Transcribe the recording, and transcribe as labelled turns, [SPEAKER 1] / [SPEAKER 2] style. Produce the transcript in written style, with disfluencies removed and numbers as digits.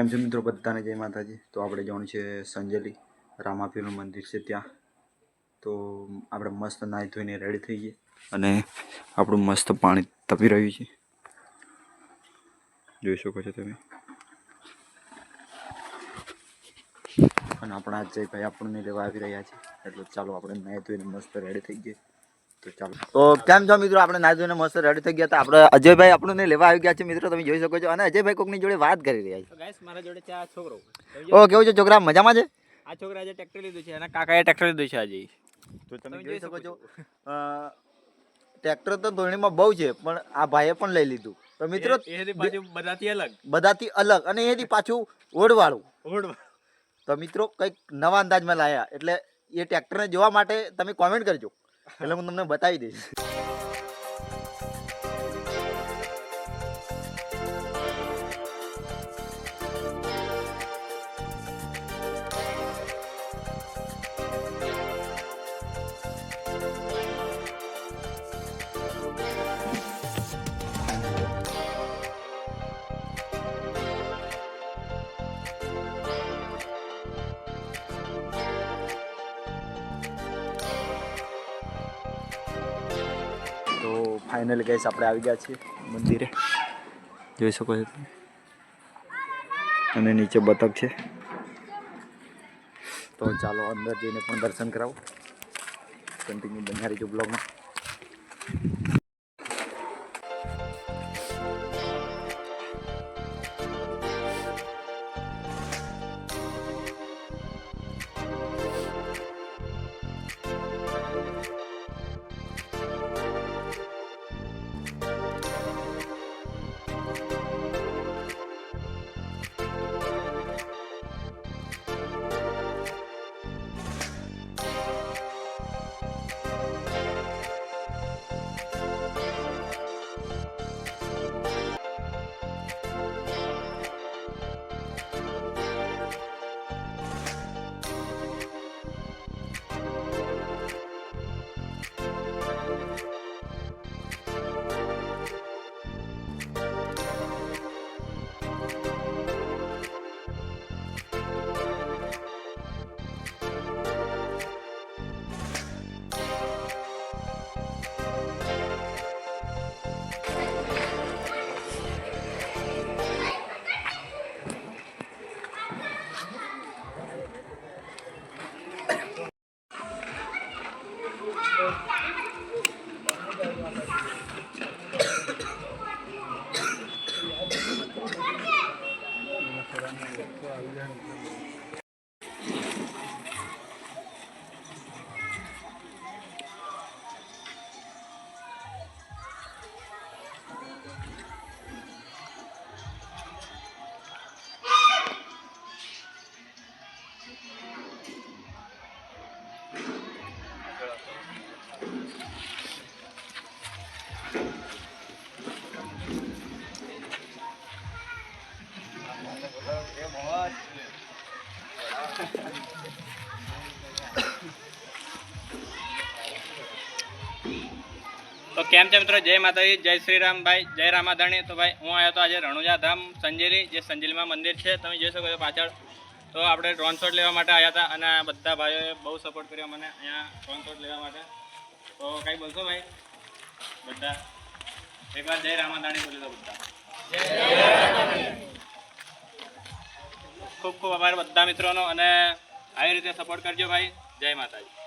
[SPEAKER 1] કેમ છે મિત્રો બધાને જય માતાજી। તો આપણે જવાનું છે સંજેલી રામાપીરનું મંદિર છે ત્યાં। તો આપણે મસ્ત નાહી ધોઈને રેડી થઈ ગઈએ અને આપણું મસ્ત પાણી તપી રહ્યું છે, જોઈ શકો છો તમે। અને આપણા અજયભાઈ આપણને લેવા આવી રહ્યા છે, એટલે ચાલો આપણે નાહી ધોઈને મસ્ત રેડી થઈ ગઈએ। તો ચાલો, તો કેમ છો મિત્રો, આપણે નાહી ધોઈને મસ્ત રેડી થઈ ગયા હતા। આપણે અજયભાઈ આપણને લેવા આવી ગયા છે મિત્રો, તમે જોઈ શકો છો। અને અજયભાઈ કોકની જોડે વાત કરી રહ્યા છે।
[SPEAKER 2] ગાઈસ મારા જોડે છે આ છોકરો।
[SPEAKER 1] ઓ કેવું છે છોકરા, મજામાં છે?
[SPEAKER 2] આ છોકરા આજે ટ્રેક્ટર લીધું છે અને કાકાએ ટ્રેક્ટર લીધું છે આજે।
[SPEAKER 1] તો તમે જોઈ શકો છો ટ્રેક્ટર તો ધોરણીમાં બહુ છે, પણ આ ભાઈએ પણ લઈ લીધું। તો મિત્રો
[SPEAKER 2] એથી બાજુ
[SPEAKER 1] બધાથી અલગ અને એથી પાછું ઓઢવાળું। તો મિત્રો કંઈક નવા અંદાજમાં લાયા, એટલે એ ટ્રેક્ટરને જોવા માટે તમે કોમેન્ટ કરજો, એટલે હું તમને બતાવી દઈશ। તો ફાઇનલી ગાઈસ આપણે આવી ગયા છીએ મંદિરે, જોઈ શકો છો તમે। અને નીચે બતક છે, તો ચાલો અંદર જઈને પણ દર્શન કરાવો। કન્ટિન્યુ બન્યા રહીજો બ્લોગમાં।
[SPEAKER 2] તો કેમ છે મિત્રો, જય માતાજી, જય શ્રી રામ ભાઈ, જય રામાધણી। તો ભાઈ હું આવ્યો તો આજે રણુજા ધામ સંજેલી, જે સંજેલીમાં મંદિર છે, તમે જોઈ શકો છો પાછળ। તો આપણે ડ્રોન શોટ લેવા માટે આવ્યા હતા અને બધા ભાઈઓએ બહુ સપોર્ટ કર્યો મને અહીંયા ડ્રોન શોટ લેવા માટે। તો કંઈ બોલશો ભાઈ બધા? એકવાર જય રામાધણી બોલી દો બધા। ખૂબ ખૂબ આભાર બધા મિત્રોનો, અને આવી રીતે સપોર્ટ કરજો ભાઈ। જય માતાજી।